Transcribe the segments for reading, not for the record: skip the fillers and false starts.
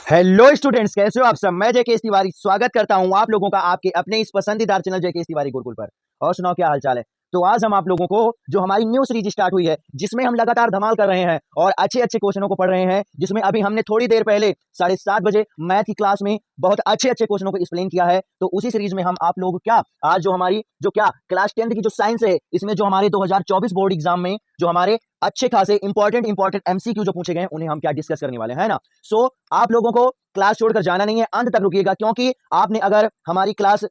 Hello students, कैसे हो आप सब। मैं जयकेश तिवारी स्वागत करता हूं आप लोगों का आपके अपने इस पसंदीदा चैनल जयकेश तिवारी गुरुकुल पर। और सुनाओ क्या हालचाल है। तो आज हम आप लोगों को जो हमारी न्यू सीरीज स्टार्ट हुई है, जिसमें हम लगातार धमाल कर रहे हैं और अच्छे अच्छे क्वेश्चनों को पढ़ रहे हैं, जिसमें अभी हमने थोड़ी देर पहले 7:30 बजे मैथ की क्लास में बहुत अच्छे अच्छे क्वेश्चनों को एक्सप्लेन किया है। तो उसी सीरीज में हम आप लोग क्या आज जो हमारी जो क्या क्लास 10th की जो साइंस है, इसमें जो हमारे 2024 बोर्ड एग्जाम में जो हमारे अच्छे खासे इंपॉर्टेंट एमसीक्यू जो पूछे गए हैं, उन्हें हम क्या डिस्कस करने वाले हैं, है ना। सो आप लोगों को क्लास छोड़कर जाना नहीं है, अंत तक रुकिएगा, क्योंकि आपने अगर हमारी क्लास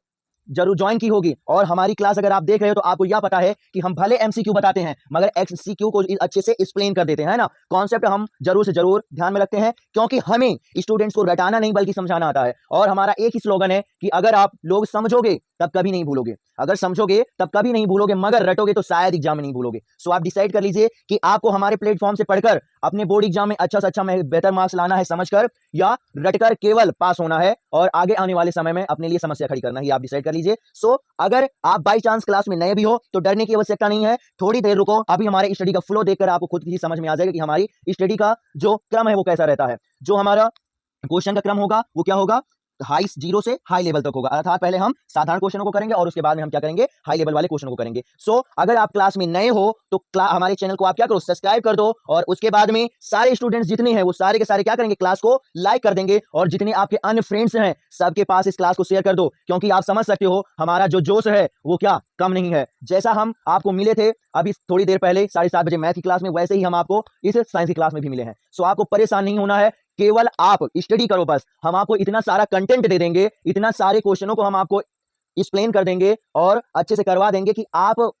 जरूर ज्वाइन की होगी और हमारी क्लास अगर आप देख रहे हो तो आपको यह पता है कि हम भले एमसीक्यू बताते हैं मगर एक्ससीक्यू को अच्छे से एक्सप्लेन कर देते हैं, ना। कॉन्सेप्ट हम जरूर से जरूर ध्यान में रखते हैं, क्योंकि हमें स्टूडेंट्स को रटाना नहीं बल्कि समझाना आता है। और हमारा एक ही स्लोगन है कि अगर आप लोग समझोगे तब कभी नहीं भूलोगे, अगर समझोगे तब कभी नहीं भूलोगे, मगर रटोगे तो शायद एग्जाम में नहीं भूलोगे। सो आप डिसाइड कर लीजिए कि आपको हमारे प्लेटफॉर्म से पढ़कर अपने बोर्ड एग्जाम में अच्छा से अच्छा बेहतर मार्क्स लाना है समझकर, या रटकर केवल पास होना है और आगे आने वाले समय में अपने लिए समस्या खड़ी करना है, आप डिसाइड कर लीजिए। सो अगर आप बाई चांस क्लास में नए भी हो तो डरने की आवश्यकता नहीं है, थोड़ी देर रुको, अभी हमारे स्टडी का फ्लो देखकर आपको खुद ही समझ में आ जाएगा कि हमारी स्टडी का जो क्रम है वो कैसा रहता है। जो हमारा क्वेश्चन का क्रम होगा वो क्या होगा, हाई जीरो से हाई लेवल तक होगा, अर्थात पहले हम साधारण क्वेश्चनों को करेंगे और उसके बाद में हम क्या करेंगे, हाई लेवल वाले क्वेश्चनों को करेंगे। सो अगर आप क्लास में नए हो तो हमारे चैनल को आप क्या करो, सब्सक्राइब कर दो, और उसके बाद में सारे स्टूडेंट्स जितने हैं वो सारे के सारे क्या करेंगे, क्लास को लाइक कर देंगे, और जितने आपके अन्य फ्रेंड्स हैं सबके पास इस क्लास को शेयर कर दो, क्योंकि आप समझ सकते हो हमारा जो जोश है वो क्या कम नहीं है। जैसा हम आपको मिले थे अभी थोड़ी देर पहले 7:30 बजे मैथ की क्लास में, वैसे ही हम आपको इस साइंस की क्लास में भी मिले हैं। सो आपको परेशान नहीं होना है, केवल आप स्टडी करो बस। हम आपको इतना सारा कंटेंट दे देंगे, इतना सारे क्वेश्चनों को हम आपको एक्सप्लेन कर देंगे और अच्छे से करवा देंगे कि आप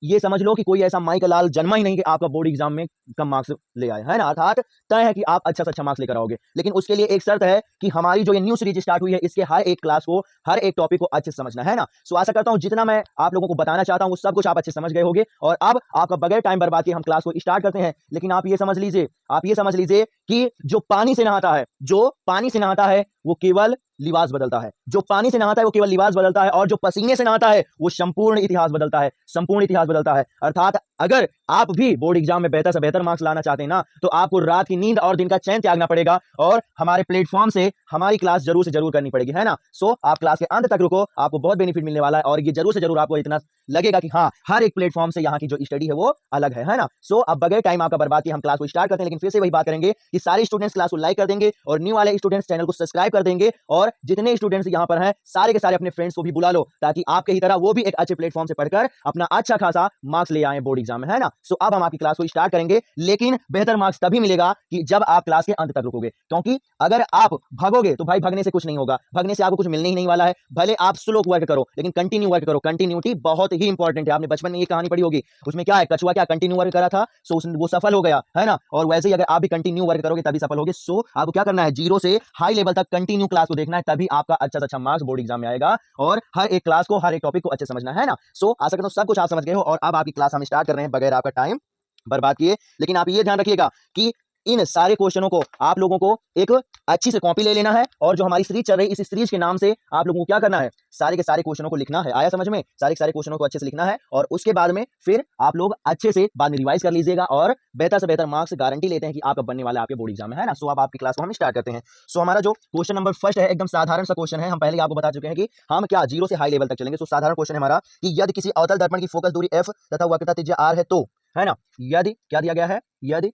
ये समझ लो कि कोई ऐसा माई का लाल जन्मा ही नहीं कि आपका बोर्ड एग्जाम में कम मार्क्स ले आए, है ना। अर्थात तय है कि आप अच्छा से अच्छा मार्क्स लेकर आओगे, लेकिन उसके लिए एक शर्त है कि हमारी जो ये न्यू सीरीज स्टार्ट हुई है, इसके हर एक क्लास को, हर एक टॉपिक को अच्छे से समझना है ना। सो आशा करता हूं जितना मैं आप लोगों को बताना चाहता हूं सब कुछ आप अच्छे समझ गए होंगे, और अब आपका बगैर टाइम बर्बाद किए हम क्लास को स्टार्ट करते हैं। लेकिन आप ये समझ लीजिए, आप ये समझ लीजिए कि जो पानी से नहाता है, जो पानी से नहाता है वो केवल लिबास बदलता है, जो पानी से नहाता है वो केवल लिबास बदलता है, और जो पसीने से नहाता है वो संपूर्ण इतिहास बदलता है, संपूर्ण इतिहास बदलता है। अर्थात अगर आप भी बोर्ड एग्जाम में बेहतर से बेहतर मार्क्स लाना चाहते हैं ना, तो आपको रात की नींद और दिन का चैन त्यागना पड़ेगा, और हमारे प्लेटफॉर्म से हमारी क्लास जरूर से जरूर करनी पड़ेगी, है ना। सो आप क्लास के अंत तक रुको, आपको बहुत बेनिफिट मिलने वाला है, और ये जरूर से जरूर आपको इतना लगेगा कि हाँ, हर एक प्लेटफॉर्म से यहाँ की जो स्टडी है वो अलग है ना। सो अब बगैर टाइम आपका बर्बाद किए हम क्लास को स्टार्ट करते हैं, लेकिन फिर से वही बात करेंगे कि सारे स्टूडेंट्स क्लास को लाइक कर देंगे और न्यू वाले स्टूडेंट्स चैनल को सब्सक्राइब कर देंगे, और जितने स्टूडेंट्स यहाँ पर हैं सारे के सारे अपने फ्रेंड्स को भी बुला लो, ताकि आपके ही तरह वो भी एक अच्छे प्लेटफॉर्म से पढ़कर अपना अच्छा खासा मार्क्स ले आए बोर्ड एग्जाम में, है ना। सो अब हम आपकी क्लास को स्टार्ट करेंगे, लेकिन बेहतर मार्क्स तभी मिलेगा कि जब आप क्लास के अंत तक रुकोगे, क्योंकि अगर आप भागोगे तो भाई भागने से कुछ नहीं होगा, भागने से आपको कुछ मिलने ही नहीं वाला है। भले आप स्लो वर्क करो लेकिन कंटिन्यू वर्क करो, कंटिन्यूटी बहुत ही इंपॉर्टेंट है। आपने बचपन में ये कहानी पढ़ी होगी, उसमें क्या है, कछुआ क्या कंटिन्यू वर्क करा था, सो वो सफल हो गया, है ना। और वैसे ही अगर आप भी कंटिन्यू वर्क करोगे तभी सफल होगे। सो आपको क्या करना है, जीरो से हाई लेवल तक कंटिन्यू क्लास को देखना है, तभी आपका अच्छा से अच्छा मार्क्स बोर्ड एग्जाम में आएगा, और हर एक क्लास को, हर एक टॉपिक को अच्छे समझना है ना। सो आशा करता हूं सब कुछ आप समझ गए हो, और अब आपकी क्लास हम स्टार्ट कर रहे हैं बगैर आपका टाइम बर्बाद किए। लेकिन आप ये ध्यान रखिएगा कि इन सारे क्वेश्चनों को आप लोगों को एक अच्छी से कॉपी ले लेना है, और जो हमारी सीरीज चल रही है इस सीरीज के नाम से आप लोगों को क्या करना है, सारे के सारे क्वेश्चनों को लिखना है। आया समझ में, सारे के सारे क्वेश्चनों को अच्छे से लिखना है, और उसके बाद में फिर आप लोग अच्छे से बाद में रिवाइज कर लीजिएगा, और बेहतर से बेहतर मार्क्स गारंटी लेते हैं कि आपका बनने वाला आपके बोर्ड एग्जाम में, है ना। सो अब आपकी क्लास को हम स्टार्ट करते हैं। सो हमारा जो क्वेश्चन नंबर फर्स्ट है एकदम साधारण सा क्वेश्चन है, हम पहले आपको बता चुके हैं कि हम क्या जीरो से हाई लेवल तक चलेंगे। सो साधारण क्वेश्चन है हमारा कि यदि किसी अवतल दर्पण की फोकस दूरी f तथा वक्रता त्रिज्या r है तो, है ना। यदि क्या दिया गया है, यदि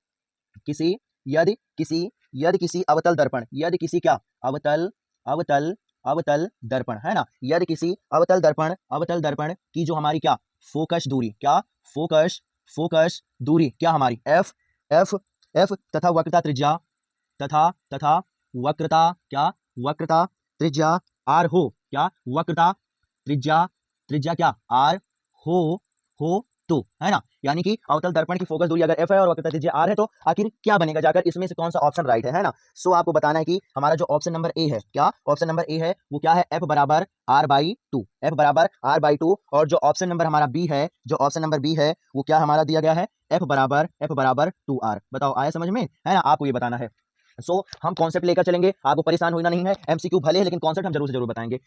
किसी यदि किसी यदि किसी अवतल दर्पण, यदि किसी क्या, अवतल अवतल अवतल दर्पण, है ना। यदि किसी अवतल दर्पण की जो हमारी क्या फोकस दूरी, क्या फोकस फोकस दूरी क्या हमारी f f f तथा वक्रता त्रिज्या, तथा वक्रता क्या, वक्रता त्रिज्या r हो, क्या वक्रता त्रिज्या त्रिज्या क्या r हो तो, है ना। यानी कि अवतल दर्पण की फोकस दूरी अगर f है और वक्रता त्रिज्या r है, तो आखिर क्या बनेगा, जाकर इसमें से कौन सा ऑप्शन राइट है ना। सो आपको बताना है कि हमारा जो ऑप्शन नंबर ए है, क्या ऑप्शन नंबर ए है वो क्या है, f बराबर r/2, f बराबर r/2। और जो ऑप्शन नंबर हमारा बी है, जो ऑप्शन नंबर बी है वो क्या हमारा दिया गया है, f बराबर 2r। बताओ आया समझ में, है ना। आपको ये बताना है। हम कॉन्सेप्ट लेकर चलेंगे, आपको परेशान होना नहीं है। एमसीक्यू भले है लेकिन कॉन्सेप्ट हम जरूर से जरूर बताएंगे।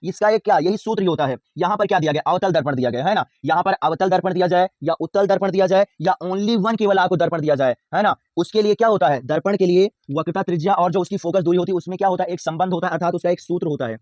इसका एक क्या यही सूत्र ही होता है। यहाँ पर क्या दिया गया, अवतल दर्पण दिया गया है ना। यहाँ पर अवतल दर्पण दिया जाए या उत्तल दर्पण दिया जाए या ओनली वन केवल आपको दर्पण दिया जाए, है ना, उसके लिए क्या होता है, दर्पण के लिए वक्रता त्रिज्या और जो उसकी फोकस दूरी होती है उसमें क्या होता है, एक संबंध होता है, अर्थात उसका एक सूत्र होता है।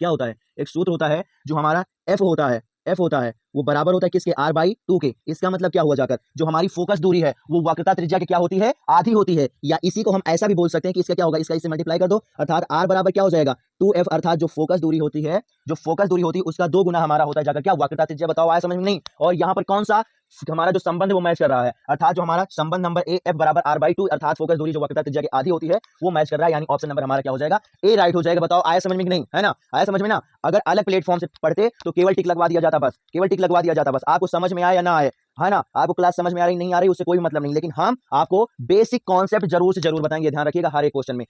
क्या होता है, एक सूत्र होता है जो हमारा एफ होता है, एफ होता है वो बराबर होता है किसके, r/2 के। इसका मतलब क्या हुआ जाकर, जो हमारी फोकस दूरी है वो वक्रता त्रिज्या की क्या होती है, आधी होती है। या इसी को हम ऐसा भी बोल सकते हैं कि इसका क्या होगा, इसका इससे मल्टीप्लाई कर दो, अर्थात r बराबर क्या हो जाएगा 2f, अर्थात जो फोकस दूरी होती है, जो फोकस दूरी होती है उसका 2 गुना हमारा होता है जाकर क्या, वक्रता त्रिज्या। बताओ आया समझ में नहीं। और यहाँ पर कौन सा हमारा जो संबंध है वो मैच कर रहा है, अर्थात जो हमारा संबंध नंबर ए, एफ बराबर r/2, अर्थात फोकस दूरी जो वक्रता त्रिज्या की आधी होती है वो मैच कर रहा है, यानी ऑप्शन नंबर हमारा क्या हो जाएगा, ए राइट हो जाएगा। बताओ आया समझ में कि नहीं, है ना, आया समझ में ना। अगर अलग प्लेटफॉर्म से पढ़ते तो केवल टिक लगवा दिया जाता, बस केवल टिक लगवा दिया जाता, बस आपको समझ में आए या ना आए, है ना, आपको क्लास समझ में आ रही नहीं आ रही उससे कोई मतलब नहीं, लेकिन हम आपको बेसिक कॉन्सेप्ट जरूर से जरूर बताएंगे, ध्यान रखिएगा हर एक क्वेश्चन में।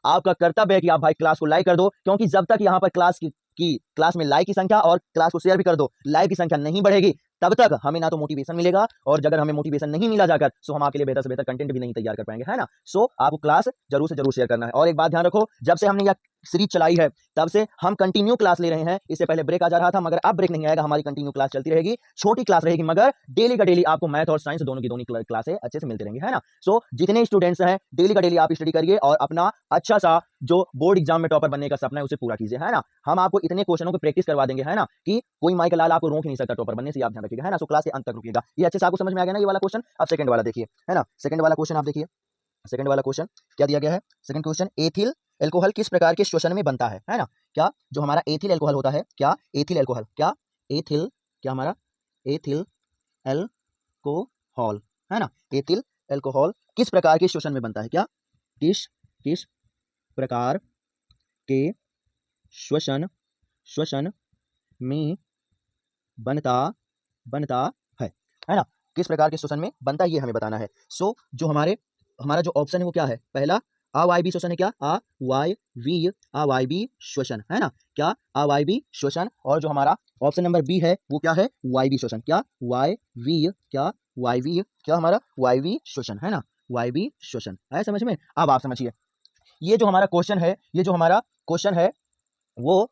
आपका कर्तव्य है कि आप भाई क्लास को लाइक कर दो, क्योंकि जब तक यहाँ पर क्लास में लाइक की संख्या और क्लास को शेयर भी कर दो, लाइक की संख्या नहीं बढ़ेगी तब तक हमें ना तो मोटिवेशन मिलेगा, और अगर हमें मोटिवेशन नहीं मिला जाकर तो हम आपके लिए बेहतर से बेहतर कंटेंट भी नहीं तैयार कर पाएंगे, है ना। आपको क्लास जरूर से जरूर शेयर करना है। और एक बात ध्यान रखो, जब से हमने यह सीरीज चलाई है तब से हम कंटिन्यू क्लास ले रहे हैं। इससे पहले ब्रेक आ जा रहा था, मगर अब ब्रेक नहीं आएगा, हमारी कंटिन्यू क्लास चलती रहेगी। छोटी क्लास रहेगी मगर डेली का डेली आपको मैथ और साइंस दोनों की क्लासें अच्छे से मिलती रहेंगी, है ना। जितने स्टूडेंट्स हैं डेली का डेली आप स्टडी करिए और अपना अच्छा सा जो बोर्ड एग्जाम में टॉपर बनने का सपना है उसे पूरा कीजिए, है ना। हम आपको इतने क्वेश्चनों की प्रैक्टिस करवा देंगे, है ना, कि कोई माइक लाल आपको रोक नहीं सकता टॉपर बनने से, आप ध्यान रखिएगा, है ना। क्लास के अंत तक रुकिएगा। ये अच्छे से आपको समझ में आ गया ना ये वाला क्वेश्चन। अब सेकंड वाला देखिए, है ना, सेकंड वाला क्वेश्चन आप देखिए। सेकंड वाला क्वेश्चन क्या दिया गया है, सेकंड क्वेश्चन, एथिल एल्कोहल किस प्रकार के श्वसन में बनता है ना। क्या जो हमारा एथिल एल्कोहल होता है, क्या एथिल एल्कोहल, क्या एथिल, क्या हमारा एथिल एल्कोहल, है ना, एथिल एल्कोहल किस प्रकार के श्वसन में बनता है, क्या किस किस प्रकार के श्वसन श्वसन में बनता बनता है ना, किस प्रकार के श्वसन में बनता है ये हमें बताना है। जो हमारा जो ऑप्शन है वो क्या है, पहला अवायवीय श्वसन है, क्या अवायवीय श्वसन, है ना, क्या अवायवीय श्वसन। और जो हमारा ऑप्शन नंबर बी है वो क्या है, वायवीय श्वसन, क्या वायवीय, क्या वायवीय, क्या हमारा वायवीय श्वसन, है ना, वायवीय श्वसन। है समझ में। अब आप समझिए ये जो हमारा क्वेश्चन है, ये जो हमारा क्वेश्चन है वो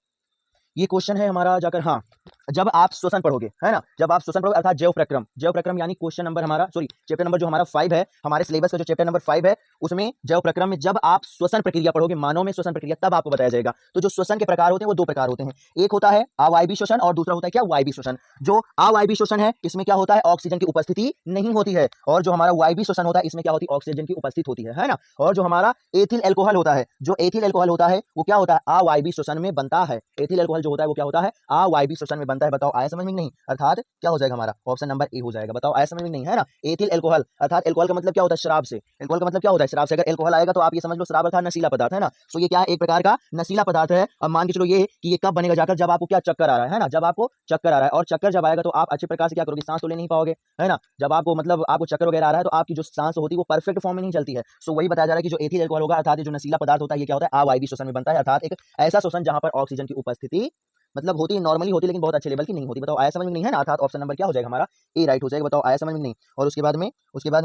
ये क्वेश्चन है हमारा जाकर, हाँ, जब आप श्वसन पढ़ोगे, है ना, जब आप श्वसन पढ़ोगे अर्थात जैव प्रक्रम यानी क्वेश्चन नंबर हमारा चैप्टर नंबर जो हमारा 5 है, हमारे सिलेबस का जो चैप्टर नंबर 5 है उसमें जैव प्रक्रम में जब आप श्वसन प्रक्रिया पढ़ोगे, मानव में श्वसन प्रक्रिया, तब आपको बताया जाएगा। तो जो श्वसन के प्रकार होते हैं वो 2 प्रकार होते हैं, एक होता है अवायवीय श्वसन और दूसरा होता है क्या, वायवीय श्वसन। जो अवायवीय श्वसन है इसमें क्या होता है, ऑक्सीजन की उपस्थिति नहीं होती है, और जो हमारा वायवीय श्वसन होता है इसमें क्या होती है, ऑक्सीजन की उपस्थिति होती है ना। और जो हमारा एथिल एल्कोहल होता है, जो एथिल एल्कोहल होता है वो क्या होता है, अवायवीय श्वसन में बनता है। एथिल एल्कोहल जो होता है वो क्या होता है, अवायवीय श्वसन में बनता है। बताओ आया समझ में नहीं, अर्थात क्या हो जाएगा हमारा ऑप्शन नंबर ए हो जाएगा। बताओ आया समझ में नहीं, है ना। एथिल एल्कोहल, अर्थात एल्कोहल का मतलब क्या होता है, शराब से। एल्कोहल का मतलब क्या होता है, शराब से। अगर एल्कोहल आएगा तो आप ये समझ लो शराब अर्थात नशीला पदार्थ, है ना। ये क्या है, एक प्रकार का नशीला पदार्थ है। अब मान के चलो ये कि ये कब बनेगा जाकर, जब आपको क्या चक्कर आ रहा है ना, जब आपको चक्कर आ रहा है। और चक्कर जब आएगा तो आप अच्छे प्रकार से क्या करोगे, सांस तो ले नहीं पाओगे, है ना। जब आपको मतलब आपको चक्कर वगैरह आ रहा है तो आपकी जो सांस होती है वो परफेक्ट फॉर्म में नहीं चलती है। वही बताया जा रहा है कि जो एथिल एल्कोहल होगा अर्थात जो नशीला पदार्थ होता है ये क्या होता है, अवायवीय श्वसन में बनता है, अर्थात एक ऐसा श्वसन जहां पर ऑक्सीजन की उपस्थिति मतलब होती है, नॉर्मली होती है लेकिन बहुत अच्छे लेवल की नहीं होती। बताओ आया समझ में नहीं, है ना, अर्थात ऑप्शन नंबर क्या हो जाएगा हमारा, ए राइट हो जाएगा। बताओ आया समझ में नहीं। और उसके बाद में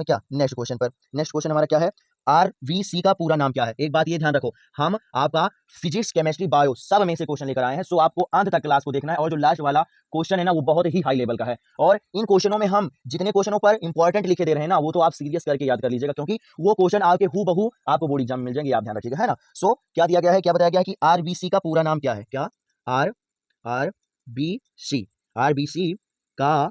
क्या, नेक्स्ट क्वेश्चन हमारा क्या है, आरबीसी का पूरा नाम क्या है। एक बात ये ध्यान रखो, हम आपका फिजिक्स केमिस्ट्री बायो सब में से क्वेश्चन लेकर आए हैं, आपको अंत तक क्लास को देखना है। और जो लास्ट वाला क्वेश्चन है ना वो बहुत ही हाई लेवल का है, और इन क्वेश्चनों में हम जितने क्वेश्चनों पर इंपॉर्टेंट लिखे दे रहे हैं ना वो तो आप सीरियस करके याद कर लीजिएगा, क्योंकि वो क्वेश्चन आपके हूबहू आपको बोर्ड एग्जाम में मिल जाएंगे, आप ध्यान रखिएगा, है ना। क्या दिया गया है, क्या बताया गया है कि आरबीसी का पूरा नाम क्या है, क्या आरबीसी का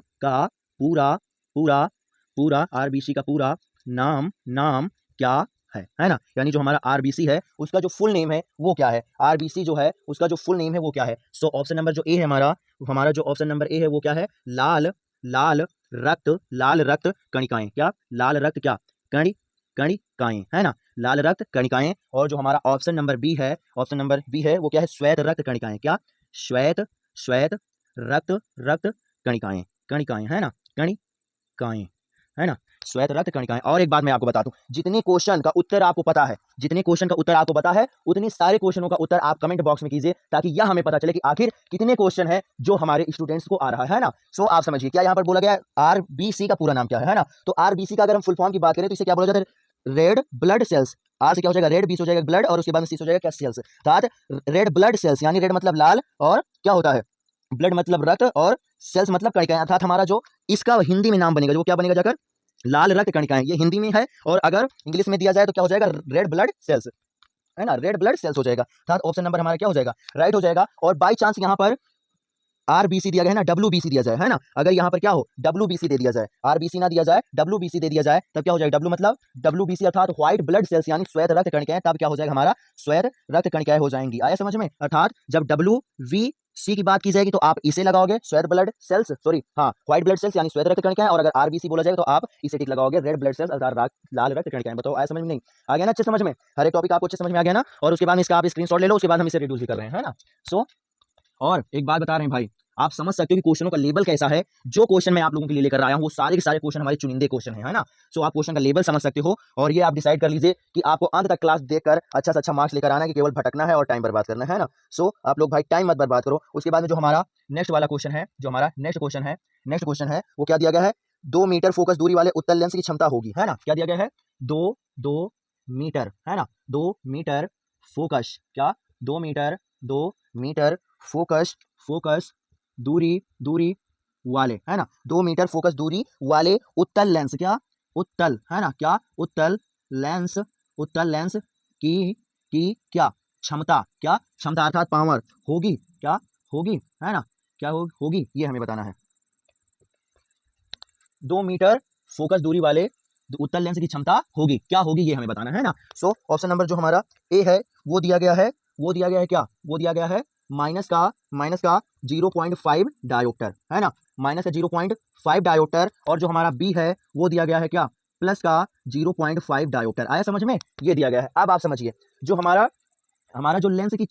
पूरा आरबीसी का पूरा नाम क्या है ना। यानी जो हमारा आरबीसी है उसका जो फुल नेम है वो क्या है, आरबीसी जो है उसका जो फुल नेम है वो क्या है। ऑप्शन नंबर जो ए है हमारा जो ऑप्शन नंबर ए है वो क्या है, लाल रक्त कणिकाएं, क्या लाल रक्त क्या कणिकाएं, है ना, लाल रक्त कणिकाएं। और जो हमारा ऑप्शन नंबर बी है वो क्या है, श्वेत रक्त कणिकाएं, क्या श्वेत रक्त कणिकाएं, है ना, कणिकाएं, है ना, श्वेत रक्त कणिकाएं। और एक बात मैं आपको बता दूं, जितने क्वेश्चन का उत्तर आपको पता है उतने सारे क्वेश्चनों का उत्तर आप कमेंट बॉक्स में कीजिए, ताकि यह हमें पता चले कि आखिर कितने क्वेश्चन है जो हमारे स्टूडेंट्स को आ रहा है ना। आप समझिए क्या यहाँ पर बोला गया, आरबीसी का पूरा नाम क्या है ना। तो आरबीसी का अगर हम फुल फॉर्म की बात करें तो इसे क्या बोला जाता है, रेड ब्लड सेल्स आर से क्या हो जाएगा रेड, बी से हो जाएगा ब्लड और उसके बाद में सी से हो जाएगा क्या सेल्स। अर्थात रेड ब्लड सेल्स, यानी रेड मतलब लाल और क्या होता है ब्लड मतलब रक्त और सेल्स मतलब कणिकाएं। अर्थात हमारा जो इसका हिंदी में नाम बनेगा जो क्या बनेगा जाकर लाल रक्त कणिकाएं, ये हिंदी में है। और अगर इंग्लिश में दिया जाए तो क्या हो जाएगा रेड ब्लड सेल्स, है ना, रेड ब्लड सेल्स हो जाएगा। अर्थात ऑप्शन नंबर हमारा क्या हो जाएगा राइट हो जाएगा। और बाई चांस यहाँ पर आरबीसी दिया गया है ना, डब्ल्यूबीसी दिया जाए, है ना, अगर यहाँ पर क्या हो डब्ल्यूबीसी दे दिया जाए, आरबीसी ना दिया जाए डब्ल्यूबीसी दे दिया जाए, तब क्या हो जाएगा डब्ल्यू मतलब डब्ल्यूबीसी अर्थात व्हाइट ब्लड सेल्स यानी श्वेत रक्त कणिकाएं, तब क्या हो जाएगा हमारा श्वेत रक्त कणिकाएं हो जाएंगी। आया समझ में। अर्थात जब डब्ल्यू वी सी की बात की जाएगी तो आप इसे लगाओगे श्वेत ब्लड सेल्स, सॉरी हाँ व्हाइट ब्लड सेल्स यानी श्वेत रक्त कणिकाएं, और अगर आरबीसी बोला जाएगा तो आप इसे टिक लगाओगे रेड ब्लड सेल्स अर्थात लाल रक्त कणिकाएं। बताओ आया समझ में नहीं आ गया ना अच्छे समझ में, हर एक टॉपिक आपको अच्छे समझ में आ गया ना। और उसके बाद इसका आप स्क्रीनशॉट ले लो, उसके बाद हम इसे रिड्यूस भी कर रहे हैं, है ना। सो और एक बात बता रहे हैं भाई, आप समझ सकते हो कि क्वेश्चनों का लेवल कैसा है। जो क्वेश्चन मैं आप लोगों के लिए लेकर आया हूं वो सारे के सारे क्वेश्चन हमारे चुनिंदे क्वेश्चन है ना। सो आप क्वेश्चन का लेवल समझ सकते हो और ये आप डिसाइड कर लीजिए कि आपको अंत तक क्लास देखकर अच्छा से अच्छा मार्क्स लेकर आना है कि केवल भटकना है और टाइम बर्बाद करना है ना। सो आप लोग भाई टाइम मत बर्बाद करो। उसके बाद में जो हमारा नेक्स्ट वाला क्वेश्चन है, जो हमारा नेक्स्ट क्वेश्चन है वो क्या दिया गया है, 2 मीटर फोकस दूरी वाले उत्तल लेंस की क्षमता होगी, है ना। क्या दिया गया है 2 मीटर, है ना, 2 मीटर फोकस, क्या 2 मीटर फोकस दूरी वाले, है ना, 2 मीटर फोकस दूरी वाले उत्तल लेंस, क्या उत्तल, है ना, क्या उत्तल लेंस की क्या क्षमता अर्थात पावर होगी, क्या होगी, है ना, क्या होगी ये हमें बताना है। 2 मीटर फोकस दूरी वाले उत्तल लेंस की क्षमता होगी, क्या होगी ये हमें बताना है ना। सो ऑप्शन नंबर जो हमारा ए है वो दिया गया है क्या, वो दिया गया है माइनस का 0.5 डायोप्टर, है ना, माइनस का 0.5 डायोप्टर। और जो हमारा बी है वो दिया गया है क्या प्लस का 0.5 डायोप्टर। आया समझ में, ये दिया गया है। अब आप समझिए जो हमारा जो लेंस की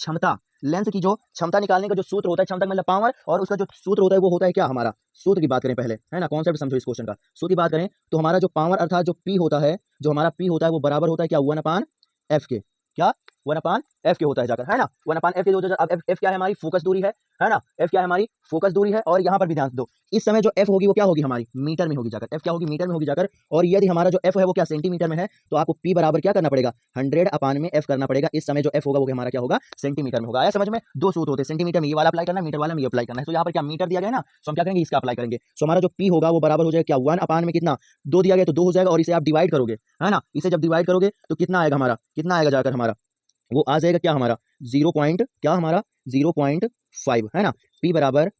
जो क्षमता निकालने का जो सूत्र होता है, क्षमता मतलब पावर, और उसका जो सूत्र होता है वो होता है क्या हमारा, सूत्र की बात करें पहले, है ना, कॉन्सेप्ट समझो इस क्वेश्चन का। सूत्र की बात करें तो हमारा जो पावर अर्थात जो पी होता है, जो हमारा पी होता है वो बराबर होता है क्या 1/f के, क्या 1/f के होता है जाकर, है ना, 1/f के होता है। अब f क्या है हमारी फोकस दूरी है ना, f क्या है हमारी फोकस दूरी है। और यहाँ पर भी ध्यान दो इस समय जो f होगी वो क्या होगी हमारी मीटर में होगी जाकर, f क्या होगी मीटर में होगी जाकर। और यदि हमारा जो f है वो क्या सेंटीमीटर में है तो आपको p बराबर क्या करना पड़ेगा 100/f करना पड़ेगा। इस समय जो f होगा वो हमारा क्या होगा सेंटीमीटर में होगा। आया समझ में, दो सूत्र होते हैं, सेंटीमीटर में ये वाला अप्लाई करना है, मीटर वाला में ये अप्लाई करना है। तो यहाँ पर क्या मीटर दिया गया ना, तो हम क्या करेंगे इसका अप्लाई करेंगे। सो हमारा जो p होगा वो बराबर हो जाएगा क्या 1 में कितना 2 दिया गया तो 2 हो जाएगा, और इसे आप डिवाइड करोगे, है ना, इसे जब डिवाइड करोगे तो कितना आएगा हमारा, कितना आएगा जाकर हमारा वो आ जाएगा क्या हमारा 0.5, है ना। p बराबर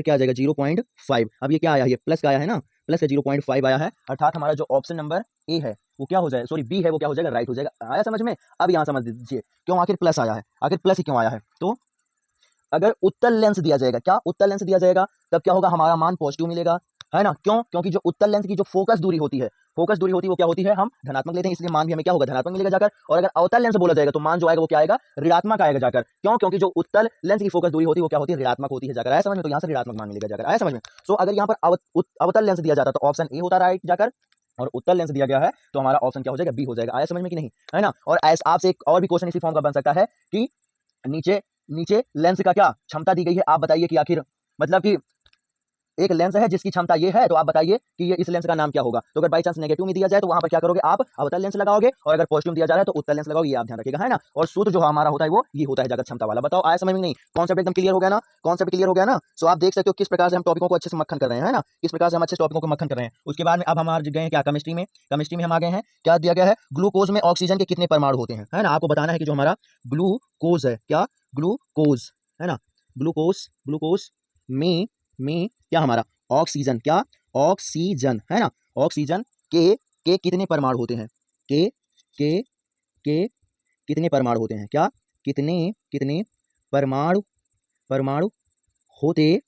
क्या आ जाएगा 0.5। अब ये क्या आया, ये प्लस का आया है ना, प्लस का 0.5 आया है। अर्थात हमारा जो ऑप्शन नंबर ए है वो क्या हो जाएगा, सॉरी बी है वो क्या हो जाएगा राइट हो जाएगा। आया समझ में। अब यहाँ समझ लीजिए क्यों आखिर प्लस आया है, आखिर प्लस ही क्यों आया है। तो अगर उत्तल लेंस दिया जाएगा, क्या उत्तल लेंस दिया जाएगा, तब क्या होगा हमारा मान पॉजिटिव मिलेगा, है ना। क्यों, क्योंकि जो उत्तल लेंस की जो फोकस दूरी होती है वो क्या होती है हम धनात्मक लेते हैं, इसलिए मान भी हमें क्या होगा धनात्मक मिलेगा जाकर। और अगर अवतल लेंस बोला जाएगा तो मान जो आएगा वो क्या आएगा ऋणात्मक आएगा जाकर। क्यों, क्योंकि जो उत्तल लेंस की फोकस दूरी होती है वो क्या होती है ऋणात्मक होती है जाकर। आया समझ में, तो यहाँ से ऋणात्मक मान मिलेगा जाकर। आया समझ में। सो अगर यहाँ पर अवतल लेंस दिया जाता तो ऑप्शन ए होता राइट जाकर, और उत्तल लेंस दिया गया है तो हमारा ऑप्शन क्या हो जाएगा बी हो जाएगा। आया समझ में कि नहीं, है ना। और आपसे एक और भी क्वेश्चन इसी फॉर्म का बन सकता है कि नीचे लेंस का क्या क्षमता दी गई है, आप बताइए कि आखिर मतलब कि एक लेंस है जिसकी क्षमता ये है, तो आप बताइए कि ये इस लेंस का नाम क्या होगा। तो अगर बाई चांस नेगेटिव में दिया जाए तो वहां पर क्या करोगे आप अवतल लेंस लगाओगे, और अगर पॉजिटिव दिया जा रहा है तो उत्तल लेंस लगाओगे, ये आप ध्यान रखिएगा, है ना। और सूत्र जो हमारा होता है वो ये होता है जाकर क्षमता वाला। बताओ आया समझ में नहीं, कॉन्सेप्ट एकदम क्लियर हो गया ना, कॉन्सेप्ट क्लियर हो गया ना। सो आप देख सकते हो किस प्रकार से हम टॉपिकों को अच्छे से मक्खन कर रहे हैं, है ना, किस प्रकार से हम अच्छे टॉपिकों को मक्खन कर रहे हैं। उसके बाद में अब हम आ गए क्या केमिस्ट्री में हम आ गए हैं। क्या दिया गया है ग्लूकोज में ऑक्सीजन के कितने परमाणु होते हैं, है ना। आपको बताना है कि जो हमारा ग्लूकोज है, क्या ग्लूकोज, है ना, ग्लूकोज में क्या हमारा ऑक्सीजन, क्या ऑक्सीजन, है ना, ऑक्सीजन के कितने परमाणु होते हैं, के कितने परमाणु होते हैं, क्या कितने परमाणु होते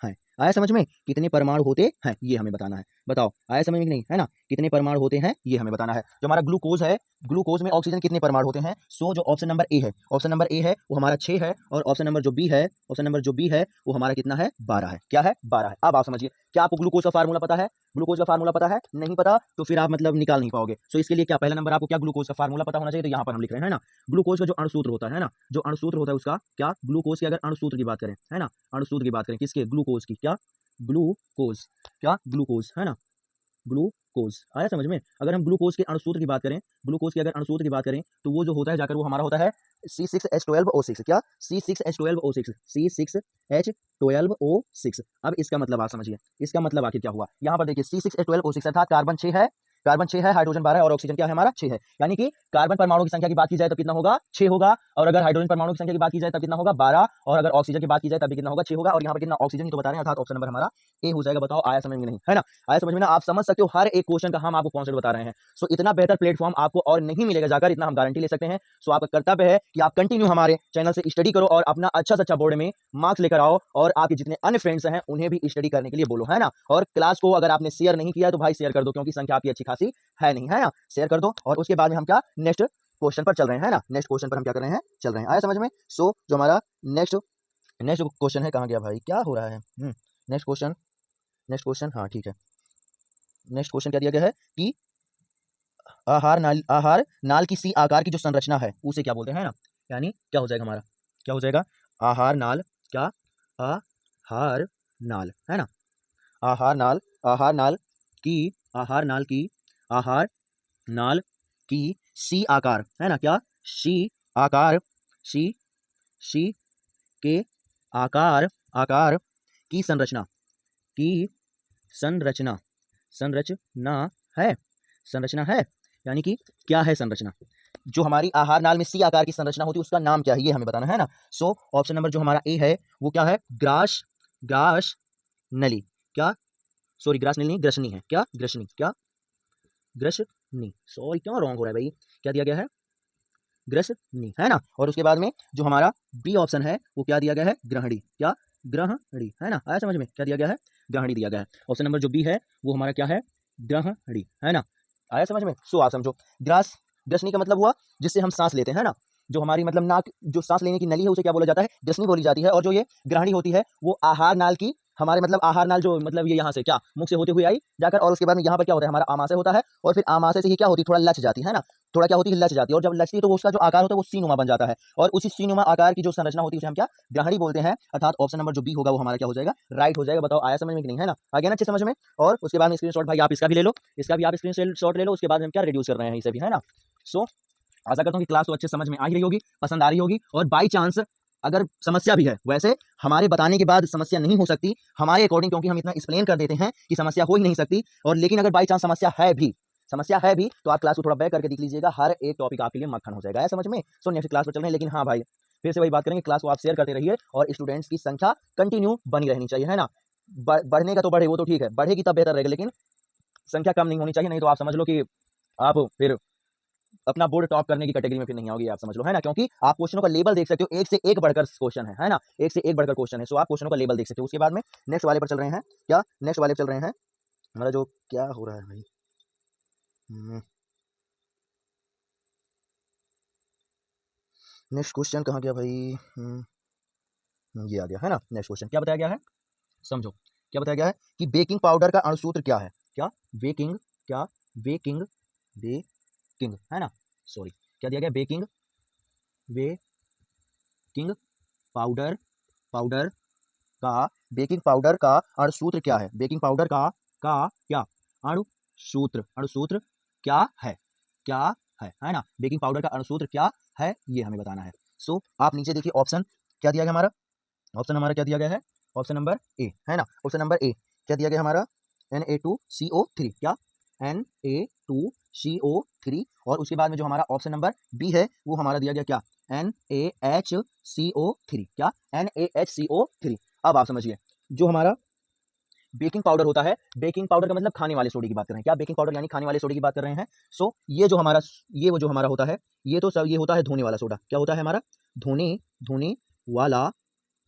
हैं। आया समझ में, कितने परमाणु होते हैं ये हमें बताना है। बताओ आया समझ में कि नहीं, है ना, कितने परमाणु होते हैं ये हमें बताना है। जो हमारा ग्लूकोज है, ग्लूकोज में ऑक्सीजन कितने परमाणु होते हैं। सो जो ऑप्शन नंबर ए है वो हमारा 6 है, और ऑप्शन नंबर जो बी है वो हमारा कितना है 12 है। क्या है 12 है। अब आप समझिए, क्या आपको ग्लूकोज का फार्मूला पता है, ग्लूकोज का फार्मूला पता है, नहीं पता तो फिर आप मतलब निकाल नहीं पाओगे। सो इसके लिए क्या पहला नंबर आपको क्या ग्लूकोज का फार्मूला पता होना चाहिए, तो यहाँ पर हम लिख रहे हैं, है ना। ग्लूकोज का जो अणुसूत्र होता है ना, जो अणुसूत्र होता है उसका क्या, ग्लूकोज के अगर अणुसूत्र की बात करें, है ना, अणुसूत्र की बात करें किसके, ग्लूकोज की, क्या ग्लूकोज, है ना, ग्लूकोज। आया समझ में? अगर हम ग्लूकोज के अणुसूत्र की बात करें, ग्लूकोज के अगर अणुसूत्र की बात करें तो वो जो होता है जाकर वो हमारा होता है C6H12O6। क्या? C6H12O6, C6H12O6। अब इसका मतलब आप समझिए, इसका मतलब आखिर क्या हुआ? यहाँ पर देखिए C6H12O6 अर्थात कार्बन 6 है, कार्बन 6 है, हाइड्रोजन 12 और ऑक्सीजन क्या है हमारा 6 है। यानी कि कार्बन परमाणु की संख्या की बात की जाए तो कितना होगा? 6 होगा। और अगर हाइड्रोजन परमाणु की संख्या की बात की जाए तब कितना होगा? 12। और अगर ऑक्सीजन की बात की जाए तब भी कितना होगा? 6 होगा। और यहाँ पर कितना ऑक्सीजन ही तो बता रहे हैं, अर्थात ऑप्शन नंबर हमारा ए हो जाएगा। बताओ आया समझ में? नहीं है ना? आया समझ में ना? आप समझ सकते हो हर एक क्वेश्चन का हम आपको कॉन्सेप्ट बता रहे हैं। सो इतना बेहतर प्लेटफॉर्म आपको और नहीं मिलेगा जाकर, इतना हम गारंटी ले सकते हैं। सो आपका कर्तव्य है कि आप कंटिन्यू हमारे चैनल से स्टडी करो और अपना अच्छा से अच्छा बोर्ड में मार्क्स लेकर आओ और आपके जितने अन्य फ्रेंड्स हैं उन्हें भी स्टडी करने के लिए बोलो, है ना? और क्लास को अगर आपने शेयर नहीं किया तो भाई शेयर कर दो, क्योंकि संख्या आपकी अच्छी खासी है नहीं, है ना? शेयर कर दो। और उसके बाद में हम क्या नेक्स्ट क्वेश्चन पर चल रहे हैं, है ना? नेक्स्ट क्वेश्चन पर हम क्या कर रहे हैं? चल रहे हैं। आया समझ में? सो जो हमारा नेक्स्ट नेक्स्ट क्वेश्चन है, कहाँ गया भाई? क्या हो रहा है? नेक्स्ट क्वेश्चन, नेक्स्ट क्वेश्चन, हाँ ठीक है। नेक्स्ट क्वेश्चन क्या दिया गया है कि आहार नाल की सी आकार की जो संरचना है उसे क्या बोलते हैं, है ना? यानी क्या हो जाएगा हमारा? क्या हो जाएगा? आहार नाल, क्या? आहार नाल, है ना? आहार नाल, आहार नाल की, आहार नाल की, आहार नाल की सी आकार, है ना? क्या? सी आकार, सी के आकार, आकार की संरचना, की संरचना, संरचना है, संरचना है। यानी कि क्या है संरचना? जो हमारी आहार नाल में सी आकार की संरचना होती है उसका नाम क्या है, ये हमें बताना है ना? सो ऑप्शन नंबर जो हमारा ए है वो क्या है? ग्रास, ग्रास नली। क्या? सॉरी, ग्रास नली नहीं, ग्रसनी है। क्या? ग्रसनी। क्या? ग्रसनी। सॉरी, क्यों रॉन्ग हो रहा है भाई? क्या दिया गया है? ग्रसनी, है ना? और उसके बाद में जो हमारा बी ऑप्शन है वो क्या दिया गया है? ग्रहणी। क्या? ग्रहणी, है ना? आया समझ में? क्या दिया गया है? ग्रहणी दिया गया है। ऑप्शन नंबर जो बी है वो हमारा क्या है? ग्रहणी, है ना? आया समझ में? सो आप समझो, ग्रास, ग्रसनी का मतलब हुआ जिससे हम सांस लेते हैं, है ना? जो हमारी मतलब नाक, जो सांस लेने की नली है उसे क्या बोला जाता है? ग्रसनी बोली जाती है। और जो ये ग्रहणी होती है वो आहार नाल की, हमारे मतलब आहार नाल जो मतलब ये यहाँ से क्या मुख से होते हुए आई जाकर, और उसके बाद में यहाँ पर क्या होता है? हमारा आमाशय होता है। और फिर आमाशय से ही क्या होती है? थोड़ा लच जाती है ना? थोड़ा क्या होती है? लच जाती है। और जब लचती है तो उसका जो आकार होता है वो सी-नुमा बन जाता है। और उसी सी-नुमा आकार की जो संरचना होती है उसे हम क्या? ग्रहणी बोलते हैं। अर्थात ऑप्शन नंबर जो बी होगा वो हमारा क्या हो जाएगा? राइट हो जाएगा। बताओ आया समझ में कि नहीं, है ना? आ गया ना अच्छे समझ में? और उसके बाद में स्क्रीनशॉट भाई आप इसका भी ले लो, इसका भी आप स्क्रीनशॉट ले लो। उसके बाद हम क्या रिड्यूस कर रहे हैं इसे भी, है ना? सो आशा करता हूँ कि क्लास तो अच्छे समझ में आ ही रही होगी, पसंद आ रही होगी। और बाई चांस अगर समस्या भी है, वैसे हमारे बताने के बाद समस्या नहीं हो सकती हमारे अकॉर्डिंग, क्योंकि हम इतना एक्सप्लेन कर देते हैं कि समस्या हो ही नहीं सकती। और लेकिन अगर बाई चांस समस्या है भी, समस्या है भी, तो आप क्लास को थोड़ा बैक करके देख लीजिएगा, हर एक टॉपिक आपके लिए मक्खन हो जाएगा। है समझ में? सो नेक्स्ट क्लास पर चल रहे हैं। लेकिन हाँ भाई, फिर से वही बात करेंगे, क्लास को आप शेयर करते रहिए और स्टूडेंट्स की संख्या कंटिन्यू बनी रहनी चाहिए, है ना? बढ़ने का तो बढ़े, वो तो ठीक है, बढ़ेगी तब बेहतर रहेगा, लेकिन संख्या कम नहीं होनी चाहिए। नहीं तो आप समझ लो कि आप फिर अपना बोर्ड टॉप करने की कैटेगरी में फिर नहीं आओगी, आप समझ लो, है ना? क्योंकि आप क्वेश्चनों का लेवल देख सकते हो, एक से एक बढ़कर क्वेश्चन है ना? एक से एक बढ़कर क्वेश्चन है। सो आप क्वेश्चनों का लेवल देख सकते हो। उसके बाद में नेक्स्ट वाले पर चल रहे हैं। क्या? नेक्स्ट वाले पर चल रहे हैं। हमारा जो क्या हो रहा है भाई? नेक्स्ट क्वेश्चन कहाँ गया भाई? ये आ गया, है ना? नेक्स्ट क्वेश्चन क्या बताया गया है? समझो क्या बताया गया है कि बेकिंग पाउडर का अणुसूत्र क्या है? क्या? बेकिंग, क्या? बेकिंग, बेकिंग, है ना? सॉरी, क्या दिया गया? बेकिंग, बेकिंग पाउडर, पाउडर का, बेकिंग पाउडर का अणुसूत्र क्या है? बेकिंग पाउडर का क्या अणुसूत्र, अणुसूत्र क्या है? क्या है ना? बेकिंग पाउडर का अणुसूत्र क्या है ये हमें बताना है। सो आप नीचे देखिए ऑप्शन क्या दिया गया हमारा? ऑप्शन हमारा क्या दिया गया है? ऑप्शन नंबर ए, है ना? ऑप्शन नंबर ए क्या दिया गया हमारा? Na2CO3। क्या? Na2CO3। और उसके बाद में जो हमारा ऑप्शन नंबर बी है वो हमारा दिया गया क्या? NaHCO3। क्या? NaHCO3। अब आप समझिए, जो हमारा बेकिंग पाउडर होता है, बेकिंग पाउडर का मतलब खाने वाले सोडे की बात कर रहे हैं। क्या? बेकिंग पाउडर यानी खाने वाले सोडे की बात कर रहे हैं। सो ये जो हमारा, ये वो जो हमारा होता है, ये तो सब ये होता है धोने वाला सोडा। क्या होता है हमारा? धोने, धोने वाला,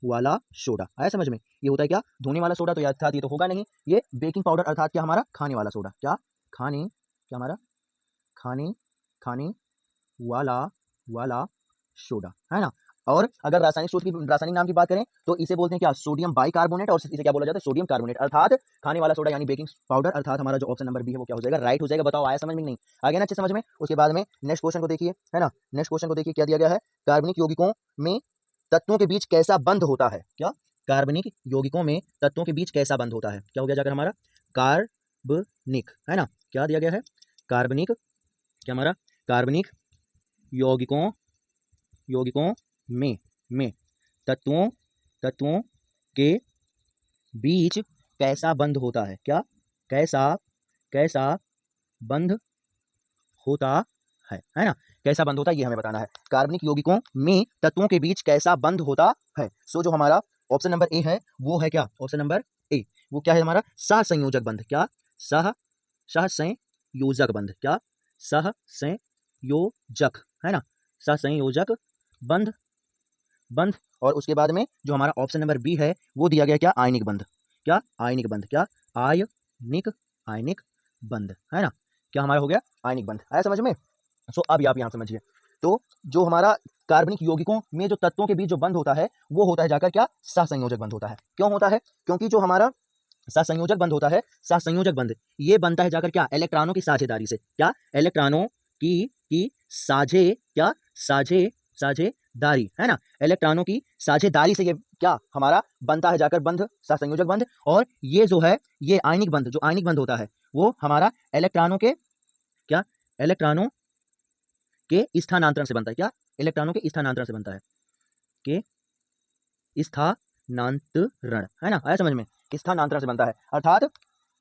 वाला सोडा। आया समझ में? ये होता है क्या? धोने वाला सोडा। तो अर्थात ये तो होगा नहीं, ये बेकिंग पाउडर अर्थात क्या हमारा? खाने वाला सोडा। क्या? खाने, क्या हमारा? खाने, खाने वाला, वाला सोडा, है ना? और अगर रासायनिक सूत्र की, रासायनिक नाम की बात करें तो इसे बोलते हैं क्या? Sodium bicarbonate. और इसे क्या बोला जाता है? Sodium carbonate. अर्थात खाने वाला सोडा यानी बेकिंग पाउडर। अर्थात हमारा जो ऑप्शन नंबर बी है वो क्या हो जाएगा? राइट हो जाएगा। बताओ आया समझ में? नहीं आ गया ना अच्छे समझ में? उसके बाद में नेक्स्ट क्वेश्चन को देखिए, है ना? नेक्स्ट क्वेश्चन को देखिए क्या दिया गया है? कार्बनिक यौगिकों में तत्वों के बीच कैसा बंध होता है? क्या? कार्बनिक यौगिकों में तत्वों के बीच कैसा बंध होता है? क्या हो गया जाकर हमारा? कार्बनिक, है ना, क्या दिया गया है, कार्बनिक, क्या हमारा, कार्बनिक यौगिकों यौगिकों में तत्वों तत्वों के बीच कैसा बंध होता है, क्या, कैसा कैसा बंध होता है ना, कैसा बंध होता है ये हमें बताना है। कार्बनिक यौगिकों में तत्वों के बीच कैसा बंध होता है। सो जो हमारा ऑप्शन नंबर ए है वो है क्या, ऑप्शन नंबर ए, वो क्या है हमारा, सहसंयोजक बंध, क्या, सहसंयोजक बंध, क्या, सहसंयोजक, है ना, सहसंयोजक बंध बंध। और उसके बाद में जो हमारा ऑप्शन नंबर बी है वो दिया गया क्या, आयनिक बंध, क्या, आयनिक बंध, क्या, आयनिक आयनिक बंध, है ना, क्या हमारा हो गया, आयनिक बंध। आया समझ में। सो अब आप यहाँ समझिए, तो जो हमारा कार्बनिक यौगिकों में जो तत्वों के बीच जो बंध होता है वो होता है जाकर क्या, सहसंयोजक बंध होता है। क्यों होता है, क्योंकि जो हमारा सहसंयोजक बंध होता है, सहसंयोजक बंध ये बनता है जाकर क्या, इलेक्ट्रॉनों की साझेदारी से, क्या, इलेक्ट्रॉनों की साझे, क्या, साझेदारी, है ना, इलेक्ट्रॉनों की साझेदारी से ये क्या हमारा बनता है जाकर बंध, सहसंयोजक बंध। और ये जो है ये आयनिक बंध, जो आयनिक बंध होता है वो हमारा इलेक्ट्रॉनों के, क्या, इलेक्ट्रॉनों के स्थानांतरण से बनता है, क्या, इलेक्ट्रॉनों के स्थानांतरण से बनता है, के स्थानांतरण, है ना, आया समझ में, स्थानांतरण से बनता है। अर्थात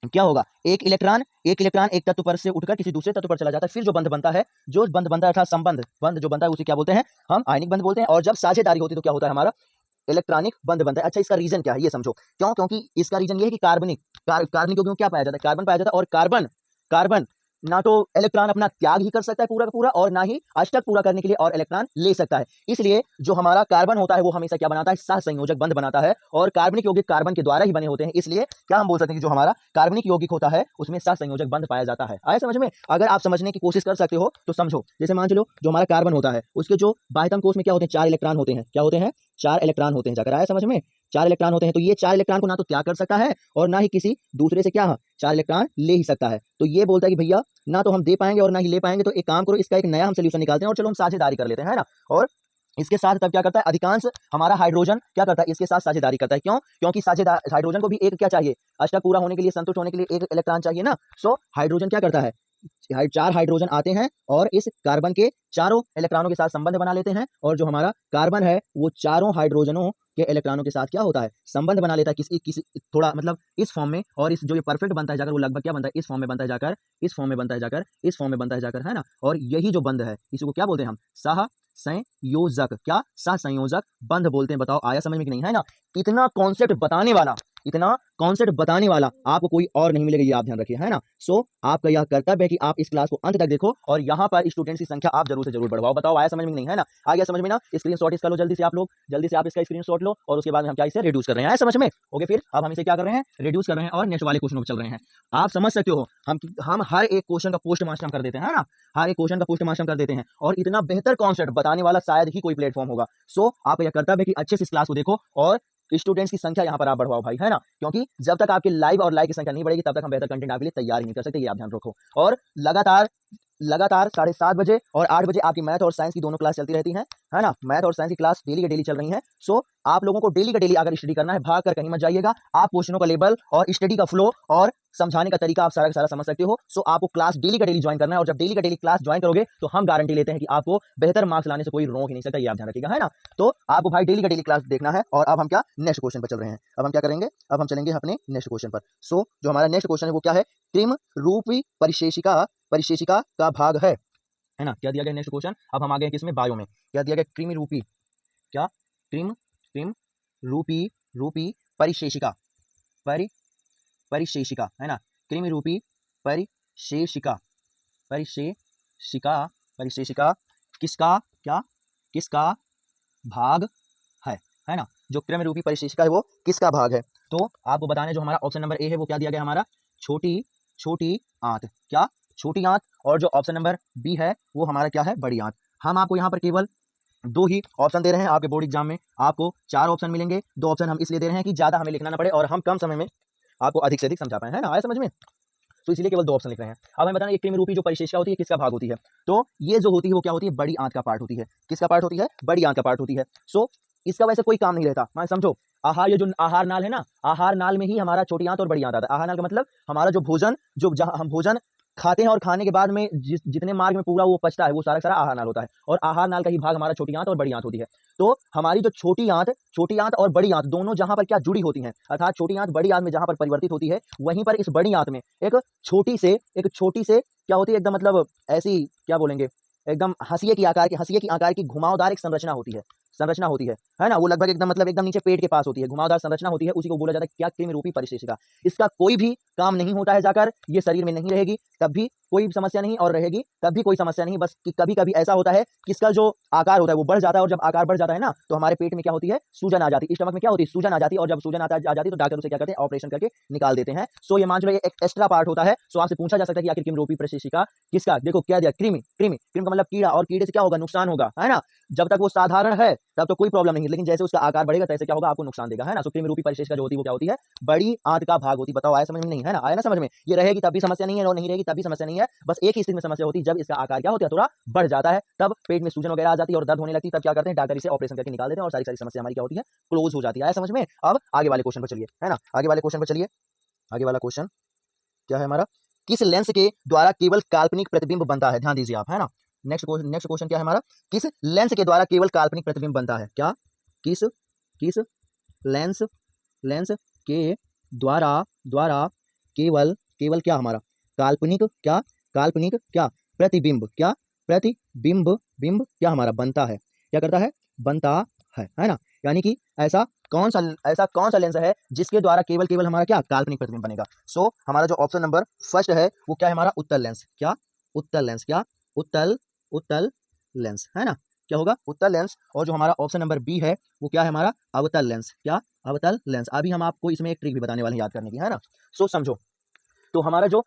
क्या होगा, एक इलेक्ट्रॉन एक तत्व पर से उठकर किसी दूसरे तत्व पर चला जाता है, फिर जो बंध बनता है, जो बंध बनता है अर्थात संबंध बंध जो बनता है उसे क्या बोलते हैं, हम आयनिक बंध बोलते हैं। और जब साझेदारी होती है तो क्या होता है हमारा, इलेक्ट्रॉनिक बंध बनता है। अच्छा, इसका रीजन क्या है ये समझो, क्यों, क्योंकि इसका रीजन ये है कि कार्बनिक क्यों क्या पाया जाता है, कार्बन पाया जाता है। और कार्बन कार्बन ना तो इलेक्ट्रॉन अपना त्याग ही कर सकता है पूरा का पूरा, और ना ही अष्टक पूरा करने के लिए और इलेक्ट्रॉन ले सकता है। इसलिए जो हमारा कार्बन होता है वो हमेशा क्या बनाता है, सहसंयोजक बंध बनाता है। और कार्बनिक यौगिक कार्बन के द्वारा ही बने होते हैं, इसलिए क्या हम बोल सकते हैं कि जो हमारा कार्बनिक यौगिक होता है उसमें सहसंयोजक बंध पाया जाता है। आया समझ में। अगर आप समझने की कोशिश कर सकते हो तो समझो, जैसे मान चलो जो हमारा कार्बन होता है उसके जो बाह्यतम कोश में क्या होते हैं, 4 इलेक्ट्रॉन होते हैं, क्या होते हैं, 4 इलेक्ट्रॉन होते हैं, जाकर आया समझ में, 4 इलेक्ट्रॉन होते हैं। तो ये 4 इलेक्ट्रॉन को ना तो त्याग कर सकता है और ना ही किसी दूसरे से क्या 4 इलेक्ट्रॉन ले ही सकता है। तो ये बोलता है कि भैया ना तो हम दे पाएंगे और ना ही ले पाएंगे, तो एक काम करो, इसका एक नया हम सोल्यूशन निकालते हैं और चलो हम साझेदारी कर लेते हैं, है ना। और इसके साथ तब क्या करता है, अधिकांश हमारा हाइड्रोजन क्या करता है, इसके साथ साझेदारी करता है। क्यों, क्योंकि साझेदार हाइड्रोजन को भी एक क्या चाहिए, अष्टक पूरा होने के लिए, संतुष्ट होने के लिए एक इलेक्ट्रॉन चाहिए ना। सो हाइड्रोजन क्या करता है, 4 हाइड्रोजन आते हैं और इस कार्बन के चारों इलेक्ट्रॉनों के साथ संबंध बना लेते हैं। और जो हमारा कार्बन है वो चारों हाइड्रोजनों के इलेक्ट्रॉनों के साथ क्या होता है, संबंध बना लेता है, किसी किसी थोड़ा मतलब इस फॉर्म में। और इस जो ये परफेक्ट बनता है जाकर वो लगभग क्या बनता है, इस फॉर्म में बनता है जाकर, इस फॉर्म में बनता है जाकर, इस फॉर्म में बनता है जाकर, है ना। और यही जो बंध है इसी को क्या बोलते हैं हम, सहसंयोजक, क्या, सहसंयोजक बंध बोलते हैं। बताओ आया समझ में कि नहीं, है ना। इतना कॉन्सेप्ट बताने वाला, इतना कॉन्सेप्ट बताने वाला आपको कोई और नहीं मिलेगा, ये आप ध्यान रखिए, है ना। सो आपका यह कर्तव्य है कि आप इस क्लास को अंत तक देखो और यहाँ पर स्टूडेंट्स की संख्या आप जरूर से जरूर बढ़वाओ। बताओ आया समझ में नहीं, है ना। आ गया समझ में ना। स्क्रीनशॉट इसका लो जल्दी से आप लोग, जल्दी से आप इसका स्क्रीनशॉट लो और उसके बाद हम क्या इसे रिड्यूस कर रहे हैं, आया समझ में। ओके, फिर अब हम इसे क्या कर रहे हैं, रिड्यूस कर रहे हैं और नेक्स्ट वाले क्वेश्चन पर चल रहे हैं। आप समझ सकते हो, हम हर एक क्वेश्चन का पोस्ट मास्टर कर देते हैं, है ना, हर एक क्वेश्चन का पोस्ट मास्टर कर देते हैं। और इतना बेहतर कॉन्सेप्ट बताने वाला शायद ही कोई प्लेटफॉर्म होगा। सो आपका यह कर्तव्य है कि अच्छे से इस क्लास को देखो और स्टूडेंट्स की संख्या यहाँ पर आप बढ़वाओ भाई, है ना। क्योंकि जब तक आपके लाइव और लाइक की संख्या नहीं बढ़ेगी तब तक हम बेहतर कंटेंट आपके लिए तैयार ही नहीं कर सकते, ये आप ध्यान रखो। और लगातार 7:30 बजे और 8 बजे आपकी मैथ और साइंस की दोनों क्लास चलती रहती हैं, है ना। मैथ और साइंस की क्लास डेली के डेली चल रही हैं। सो आप लोगों को डेली का डेली अगर स्टडी करना है, भाग कर कहीं मत जाइएगा। आप क्वेश्चनों का लेवल और स्टडी का फ्लो और समझाने का तरीका आप सारा का सारा समझ सकते हो। सो आपको क्लास डेली का डेली ज्वाइन करना है और जब डेली का डेली क्लास ज्वाइन करोगे तो हम गारंटी लेते हैं कि आपको बेहतर मार्क्स लाने से कोई रोक ही नहीं सकता, ये आप ध्यान रखिएगा, है ना। तो आपको भाई डेली का डेली क्लास देखना है। और अब हम क्या नेक्स्ट क्वेश्चन पर चल रहे हैं। अब हम क्या करेंगे, अब हम चलेंगे अपने नेक्स्ट क्वेश्चन पर। सो जो हमारा नेक्स्ट क्वेश्चन है वो क्या है, कृमि रूपी परिशेषिका का भाग है ना। क्या दिया गया नेक्स्ट क्वेश्चन, अब हम आ गए किसमें, बायो में। क्या दिया गया, कृमि रूपी, क्या, कृम रूपी परिशेषिका, परिशेषिका, है ना, कृमि रूपी परिशेषिका, परिशेषिका, परिशेषिका किसका, क्या, किसका भाग है ना। जो कृमि रूपी परिशेषिका है वो किसका भाग है। तो आपको बताने जो हमारा ऑप्शन नंबर ए है वो क्या दिया गया हमारा, छोटी आंत, क्या, छोटी आंत। और जो ऑप्शन नंबर बी है वो हमारा क्या है, बड़ी आंत। हम आपको यहाँ पर केवल 2 ही ऑप्शन दे रहे हैं। आपके बोर्ड एग्जाम में आपको 4 ऑप्शन मिलेंगे। 2 ऑप्शन हम इसलिए दे रहे हैं कि ज्यादा हमें लिखना ना पड़े और हम कम समय में आपको अधिक से अधिक समझा पाए, है ना, आया समझ में। तो इसलिए केवल 2 ऑप्शन लिख रहे हैं। अब हमें बताना ये कृमि रूपी जो परिशेषिका होती है किसका भाग होती है। तो ये जो होती है वो क्या होती है, बड़ी आंत का पार्ट होती है। किसका पार्ट होती है, बड़ी आंत का पार्ट होती है। सो इसका वैसे कोई काम नहीं रहता, मान समझो आहार, ये जो आहार नाल है ना, आहार नाल में ही हमारा छोटी आंत और बड़ी आंत आता है। आहार नाल का मतलब हमारा जो भोजन, जो जहाँ हम भोजन खाते हैं और खाने के बाद में जितने मार्ग में पूरा वो पचता है, वो सारा सारा आहार नाल होता है, और आहार नाल का ही भाग हमारा छोटी आंत और बड़ी आंत होती है। तो हमारी जो छोटी आंत और बड़ी आंत दोनों जहां पर क्या जुड़ी होती हैं, अर्थात छोटी आंत बड़ी आंत में जहां पर परिवर्तित होती है, वहीं पर इस बड़ी आंत में एक छोटी से क्या होती है, एकदम मतलब ऐसी क्या बोलेंगे, एकदम हंसिए की आकार की घुमावदार एक संरचना होती है ना? वो लगभग एकदम मतलब एकदम नीचे पेट के पास होती है, घुमावदार संरचना होती है, उसी को बोला जाता है क्या, कृमि रूपी परिशिष्टिका। इसका कोई भी काम नहीं होता है, जाकर ये शरीर में नहीं रहेगी तब भी कोई समस्या नहीं, और रहेगी तब भी कोई समस्या नहीं। बस कि कभी-कभी ऐसा होता है कि इसका जो आकार होता है वो बढ़ जाता है, और जब आकार बढ़ जाता है ना, तो हमारे पेट में क्या होती है, सूजन आ जाती है, स्टमक में क्या होती है, सूजन आ जाती है, और जब सूजन आ जाती है तो डॉक्टर उसे क्या करते हैं, ऑपरेशन करके निकाल देते हैं। सो ये मान लो ये एक एक्स्ट्रा पार्ट होता है। सो आपसे पूछा जा सकता है कि आखिर कृमि रूपी परिशिष्टिका किसका, देखो क्या दिया, कृमि का मतलब कीड़ा, और कीड़े से क्या होगा, नुकसान होगा, है ना? जब तक वो साधारण है तब तो कोई प्रॉब्लम नहीं, लेकिन जैसे उसका आकार बढ़ेगा तैसे क्या होगा, आपको नुकसान देगा, है ना? सो कृमि रूपी परिशिष्टिका जो होती है वो क्या होती है, बड़ी आंत का भाग होती है। बताओ आया समझ में? नहीं है ना? आया ना समझ में? ये रहेगी तब भी समस्या नहीं है, और नहीं रहेगी तब भी समस्या नहीं है। बस एक ही स्थिति में समस्या होती है, जब इसका आकार क्या होता है, थोड़ा बढ़ जाता है, तब पेट में सूजन वगैरह आ जाती है और दर्द होने लगती है। तब क्या करते हैं, डॉक्टर इसे ऑपरेशन करके निकाल देते हैं, और सारी सारी समस्या हमारी क्या होती है, क्लोज हो जाती है। आया समझ में? अब आगे वाले क्वेश्चन पर चलिए, है ना? आगे वाले क्वेश्चन पर चलिए। आगे वाला क्वेश्चन क्या है हमारा, किस लेंस के द्वारा केवल काल्पनिक प्रतिबिंब बनता है? ध्यान दीजिए आप, है ना? नेक्स्ट क्वेश्चन क्या है हमारा, किस लेंस के द्वारा केवल काल्पनिक प्रतिबिंब बनता है? क्या, किस किस लेंस लेंस के द्वारा द्वारा केवल केवल क्या हमारा, काल्पनिक क्या प्रतिबिंब, क्या प्रतिबिंब बिंब क्या हमारा बनता है, क्या करता है, बनता है ना? यानी कि ऐसा कौन सा लेंस है जिसके द्वारा केवल केवल हमारा क्या, काल्पनिक प्रतिबिंब बनेगा? सो हमारा जो ऑप्शन नंबर फर्स्ट है वो क्या है हमारा, उत्तल लेंस। क्या, उत्तल लेंस, क्या, उत्तल लेंस, है ना? क्या होगा, उत्तल लेंस। और जो हमारा ऑप्शन नंबर बी है वो क्या है हमारा, अवतल लेंस। क्या, अवतल लेंस। अभी हम आपको इसमें एक ट्रिक भी बताने वाले हैं याद करने की, है ना? सो समझो, तो हमारा जो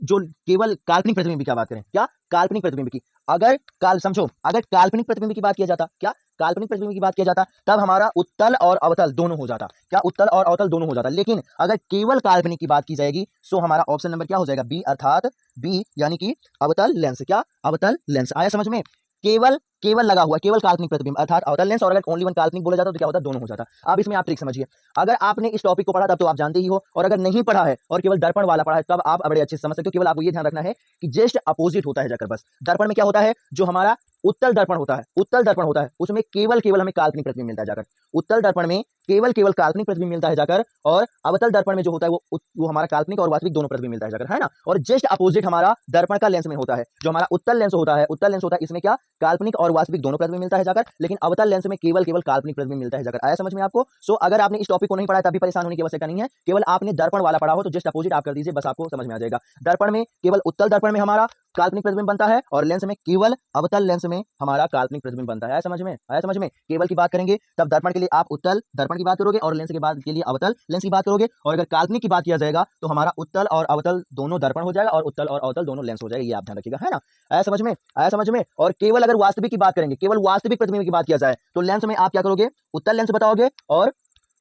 जो केवल काल्पनिक प्रतिबिंब की क्या बात करें, क्या, काल्पनिक प्रतिबिंब की, अगर काल्पनिक प्रतिबिंब की बात किया जाता, क्या, काल्पनिक प्रतिबिंब की बात किया जाता, तब हमारा उत्तल और अवतल दोनों हो जाता। क्या, उत्तल और अवतल दोनों हो जाता। लेकिन अगर केवल काल्पनिक की बात की जाएगी, सो हमारा ऑप्शन नंबर क्या हो जाएगा, बी, अर्थात बी, यानी कि अवतल लेंस। क्या, अवतल लेंस। आया समझ में? केवल केवल लगा हुआ, केवल काल्पनिक प्रतिबिंब अर्थात अवतल लेंस, और अगर ओनली वन काल्पनिक बोला जाता तो क्या होता, दोनों हो जाता। अब इसमें आप ट्रिक समझिए, अगर आपने इस टॉपिक को पढ़ा तब तो आप जानते ही हो, और अगर नहीं पढ़ा है और केवल दर्पण वाला पढ़ा है तब आप बड़े अच्छे से समझ सकते हो। केवल आपको ये ध्यान रखना है कि जस्ट अपोजिट होता है जाकर, बस दर्पण में क्या होता है, जो हमारा उत्तल दर्पण होता है उसमें केवल केवल हमें काल्पनिक प्रतिबिंब मिलता है जाकर। उत्तल दर्पण में केवल केवल काल्पनिक प्रतिबिंब मिलता है जाकर, और अवतल दर्पण में जो होता है वो हमारा काल्पनिक और वास्तविक दोनों प्रतिबिंब मिलता है जाकर, है ना? और जस्ट अपोजिट हमारा दर्पण का लेंस में होता है, जो हमारा उत्तल लेंस होता है इसमें क्या, काल्पनिक और वास्तविक दोनों प्रतिबिंब मिलता है जाकर, लेकिन अवतल लेंस में केवल केवल काल्पनिक प्रतिबिंब मिलता है जाकर। आया समझ में आपको? सो अगर आपने इस टॉपिक को नहीं पढ़ा तभी परेशान होने की आवश्यकता नहीं है, केवल आपने दर्पण वाला पढ़ा हो तो जस्ट अपोजिट आप कर दीजिए, बस आपको समझ में आ जाएगा। दर्पण में केवल उत्तल दर्पण में हमारा काल्पनिक प्रतिबिंब बनता है, और लेंस में केवल अवतल लेंस में हमारा काल्पनिक प्रतिबिंब बनता है। आया समझ में? आया समझ में? केवल की बात करेंगे तब दर्पण के लिए आप उत्तल दर्पण की बात करोगे, और लेंस के बाद के लिए अवतल लेंस की बात करोगे, और अगर काल्पनिक की बात किया जाएगा तो हमारा उत्तल और अवतल दोनों दर्पण हो जाएगा, और उत्तल और अवतल दोनों लेंस हो जाएगा। ये आप ध्यान रखिएगा, है ना? आया समझ में? आया समझ में? और केवल अगर वास्तविक की बात करेंगे, केवल वास्तविक प्रतिबिंब की बात किया जाए तो लेंस में आप क्या करोगे, उत्तल लेंस बताओगे, और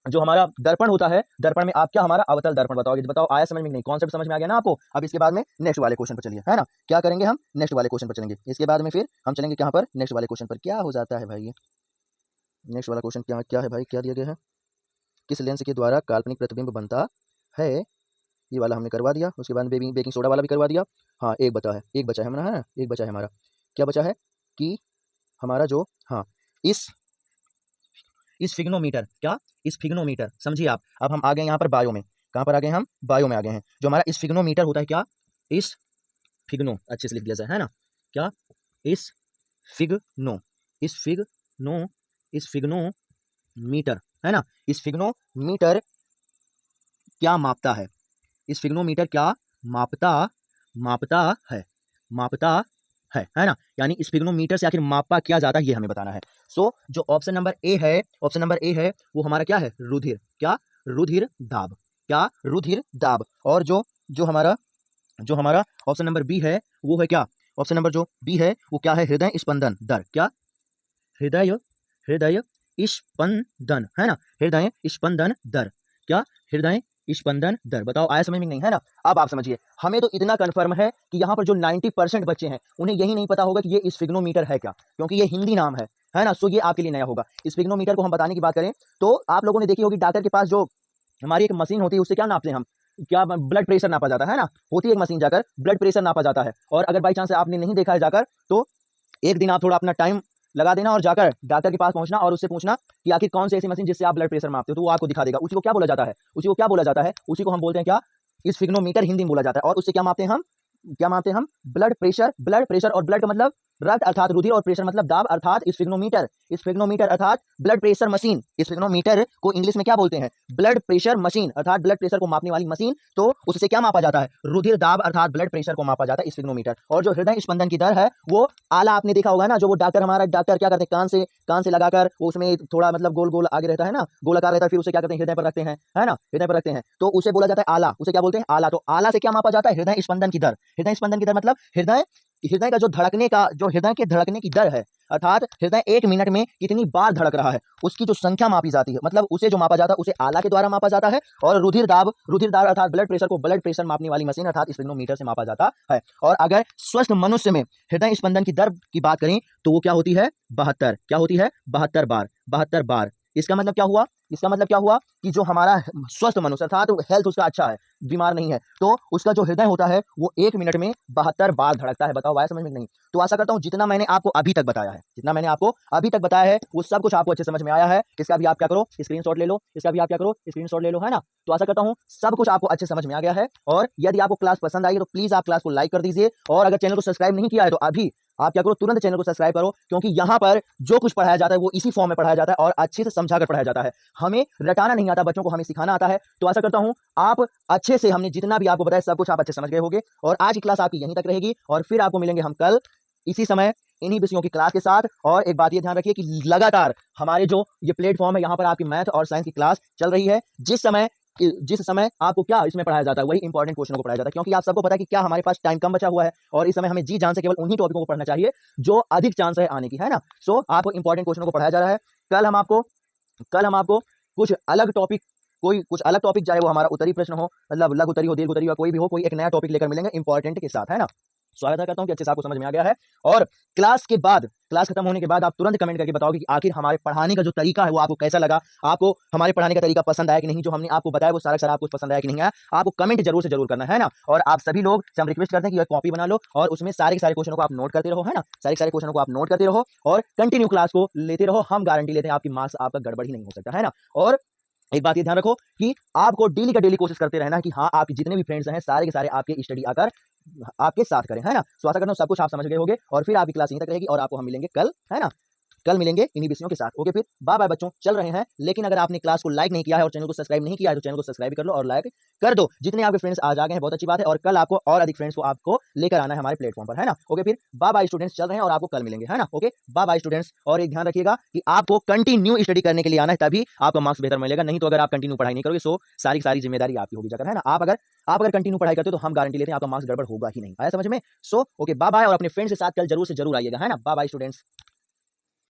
जो हमारा दर्पण होता है, दर्पण में आप क्या, हमारा अवतल दर्पण बताओगे। बताओ आया समझ में? नहीं, कॉन्सेप्ट समझ में आ गया ना आपको? अब इसके बाद में नेक्स्ट वाले क्वेश्चन पर चलिए, है ना? क्या करेंगे हम, नेक्स्ट वाले क्वेश्चन पर चलेंगे। इसके बाद में फिर हम चलेंगे कहाँ पर, नेक्स्ट वाले क्वेश्चन पर। क्या हो जाता है भाई ये नेक्स्ट वाला क्वेश्चन, क्या क्या है भाई, क्या दिया गया है, किस लेंस के द्वारा काल्पनिक प्रतिबिंब बनता है? ये वाला हमने करवा दिया। उसके बाद बेकिंग सोडा वाला भी करवा दिया। हाँ, एक बचा है हमारा, है ना? एक बचा है हमारा, क्या बचा है कि हमारा जो, हाँ, इस स्फिग्नोमीटर, क्या, स्फिग्नोमीटर, समझिए आप। अब हम आ गए यहाँ पर बायो में। कहाँ पर आ गए हम, बायो में आ गए हैं। जो हमारा स्फिग्नोमीटर होता है, क्या, इस फिग्नो, अच्छे से लिख दिया जाए, है ना? क्या, इस फिग्नो फिग्नो फिग्नोमीटर, है ना? फिग्नोमीटर क्या मापता है, फिग्नोमीटर क्या मापता मापता है मापता है ना? यानी स्फिग्नोमीटर से आखिर मापा क्या जाता है, ये हमें बताना है। सो जो ऑप्शन नंबर ए है वो हमारा क्या है, रुधिर। क्या, रुधिर दाब। क्या, रुधिर दाब। और जो जो हमारा ऑप्शन नंबर बी है वो है क्या, ऑप्शन नंबर जो बी है वो क्या है, हृदय स्पंदन दर। क्या, हृदय हृदय स्पंदन, है ना? हृदय स्पंदन दर। क्या, हृदय स्पंदन दर। बताओ आया समझ में नहीं, है ना? अब आप समझिए, हमें तो इतना कन्फर्म है कि यहाँ पर जो 90% बच्चे हैं उन्हें यही नहीं पता होगा कि ये स्फिग्नोमीटर है क्या, क्योंकि ये हिंदी नाम है ना? सो ये आपके लिए नया होगा। स्फिग्नोमीटर को हम बताने की बात करें तो आप लोगों ने देखी होगी डॉक्टर के पास जो हमारी एक मशीन होती है, उससे क्या नापते हैं हम? क्या ब्लड प्रेशर नापा जाता है ना? होती है एक मशीन, जाकर ब्लड प्रेशर नापा जाता है। और अगर बाई चांस आपने नहीं देखा है जाकर, तो एक दिन आप थोड़ा अपना टाइम लगा देना और जाकर डॉक्टर के पास पहुंचना और उससे पूछना कि आखिर कौन सी ऐसी मशीन जिससे आप ब्लड प्रेशर मापते हो, तो वो आपको दिखा देगा। उसी को क्या बोला जाता है? उसी को क्या बोला जाता है? उसी को हम बोलते हैं क्या? स्फिग्नोमीटर हिंदी में बोला जाता है। और उससे क्या मापते हैं हम? क्या मापते हैं हम? Blood pressure. ब्लड प्रेशर, और ब्लड का मतलब रक्त अर्थात रुधिर, और प्रेशर मतलब दाब अर्थात स्फिग्नोमीटर। स्फिग्नोमीटर अर्थात ब्लड प्रेशर मशीन। स्फिग्नोमीटर को इंग्लिश में क्या बोलते हैं? ब्लड प्रेशर मशीन, अर्थात ब्लड प्रेशर को मापने वाली मशीन। तो उससे क्या मापा जाता है? रुधिर दाब अर्थात ब्लड प्रेशर को मापा जाता है स्फिग्नोमीटर। और जो हृदय स्पंदन की दर है वो आला आपने देखा होगा ना, जो वो डॉक्टर, हमारा डॉक्टर क्या करते हैं, कान से लगाकर वो उसमें थोड़ा मतलब गोल गोल आगे रहता है ना, गोलाकार रहता है, फिर उसे क्या करते हैं, हृदय पर रखते हैं, है ना? हृदय पर रखते हैं, तो उसे बोला जाता है आला। उसे क्या बोलते हैं? आला। तो आला से क्या मापा जाता है? हृदय स्पंदन की दर। हृदय स्पंदन की दर मतलब हृदय हृदय का जो धड़कने का, जो हृदय के धड़कने की दर है, अर्थात हृदय 1 मिनट में कितनी बार धड़क रहा है, उसकी जो संख्या मापी जाती है, मतलब उसे जो मापा जाता है उसे आला के द्वारा मापा जाता है। और रुधिर दाब अर्थात ब्लड प्रेशर को ब्लड प्रेशर मापने वाली मशीन अर्थात स्फिग्नोमीटर से मापा जाता है। और अगर स्वस्थ मनुष्य में हृदय स्पंदन की दर की बात करें तो वो क्या होती है? 72। क्या होती है? 72 बार। 72 बार। इसका मतलब क्या हुआ? इसका मतलब क्या हुआ कि जो हमारा स्वस्थ मनुष्य अर्थात हेल्थ उसका अच्छा है, बीमार नहीं है, तो उसका जो हृदय होता है वो 1 मिनट में 72 बार धड़कता है। बताओ आया समझ में नहीं? तो आशा करता हूं जितना मैंने आपको अभी तक बताया है, वो सब कुछ आपको अच्छे समझ में आया है। इसका भी आप क्या करो, स्क्रीनशॉट ले लो। है ना? तो आशा करता हूं सब कुछ आपको अच्छे समझ में आ गया है। और यदि आपको क्लास पसंद आई है तो प्लीज आप क्लास को लाइक कर दीजिए। और अगर चैनल को सब्सक्राइब नहीं किया है तो अभी आप क्या करो, तुरंत चैनल को सब्सक्राइब करो, क्योंकि यहाँ पर जो कुछ पढ़ाया जाता है वो इसी फॉर्म में पढ़ाया जाता है और अच्छे से समझाकर पढ़ाया जाता है। हमें रटाना नहीं आता बच्चों को, हमें सिखाना आता है। तो आशा करता हूं आप अच्छे से, हमने जितना भी आपको बताया सब कुछ आप अच्छे समझ गए होंगे। और आज की क्लास आपकी यहीं तक रहेगी और फिर आपको मिलेंगे हम कल इसी समय इन्हीं विषयों की क्लास के साथ। और एक बात ये ध्यान रखिए कि लगातार हमारे जो ये प्लेटफॉर्म है, यहाँ पर आपकी मैथ और साइंस की क्लास चल रही है। जिस समय आपको क्या इसमें पढ़ाया जाता है, वही इंपॉर्टेंट क्वेश्चनों को पढ़ाया जाता है, क्योंकि आप सबको पता है कि क्या हमारे पास टाइम कम बचा हुआ है और इस समय हमें जी जान से केवल उन्हीं टॉपिकों को पढ़ना चाहिए जो अधिक चांस है आने की, है ना? सो आपको इंपॉर्टेंट क्वेश्चनों को पढ़ाया जा रहा है। कल हम आपको कुछ अलग टॉपिक, चाहे वो हमारा उत्तरी प्रश्न हो, मतलब लघु उत्तरी हो, दीर्घ उत्तरी हो, कोई भी हो, कोई एक नया टॉपिक लेकर मिलेंगे इंपॉर्टेंट के साथ, है ना? स्वागत करता हूं कि अच्छे से आपको समझ में आ गया है। और क्लास खत्म होने के बाद आप तुरंत कमेंट करके बताओगे कि आखिर हमारे पढ़ाने का जो तरीका है वो आपको कैसा लगा, आपको हमारे पढ़ाने का तरीका पसंद आया कि नहीं, जो हमने आपको बताया वो सारा आपको पसंद आया कि नहीं आया। आपको कमेंट जरूर से जरूर करना है ना। और आप सभी लोग से हम रिक्वेस्ट करते हैं कि कॉपी बना लो और उसमें सारे क्वेश्चनों को आप नोट करते रहो, है ना? सारे क्वेश्चनों को आप नोट करते रहो और कंटिन्यू क्लास को लेते रहो। हम गारंटी लेते हैं आपकी मार्क्स आपका गड़बड़ ही नहीं हो सकता, है ना? और एक बात ये ध्यान रखो कि आपको डेली का डेली कोशिश करते रहना है कि हाँ, आपके जितने भी फ्रेंड्स हैं सारे के सारे आपके स्टडी आकर आपके साथ करें, है ना? सो आशा करता हूं सब कुछ आप समझ गए होंगे और फिर आपकी क्लास यहीं तक रहेगी और आपको हम मिलेंगे कल, है ना? कल मिलेंगे इन्हीं विषयों के साथ। ओके, फिर बाय बाय बच्चों, चल रहे हैं। लेकिन अगर आपने क्लास को लाइक नहीं किया है और चैनल को सब्सक्राइब नहीं किया है तो चैनल को सब्सक्राइब कर लो और लाइक कर दो। जितने आपके फ्रेंड्स आज आ गए हैं बहुत अच्छी बात है और कल आपको और अधिक फ्रेंड्स को आपको लेकर आना है हमारे प्लेटफॉर्म पर, है ना? ओके, फिर बाय बाय स्टूडेंट्स, चल रहे हैं और आपको कल मिलेंगे, है ना? Okay, bye bye students. और एक ध्यान रखिएगा कि आपको कंटिन्यू स्टडी करने के लिए आना है, तभी आपका मार्क्स बेहतर मिलेगा। नहीं तो अगर आप कंटिन्यू पढ़ाई नहीं करोगे सो सारी जिम्मेदारी आपकी होगी जाकर, है ना? आप अगर कंटिन्यू पढ़ाई करते हो तो हम गारंटी लेते हैं आपका मार्क्स गड़बड़ होगा ही नहीं। आया समझ में? So okay, bye bye. और अपने फ्रेंड्स के साथ कल जरूर से जरूर आइएगा, है ना? Bye bye students.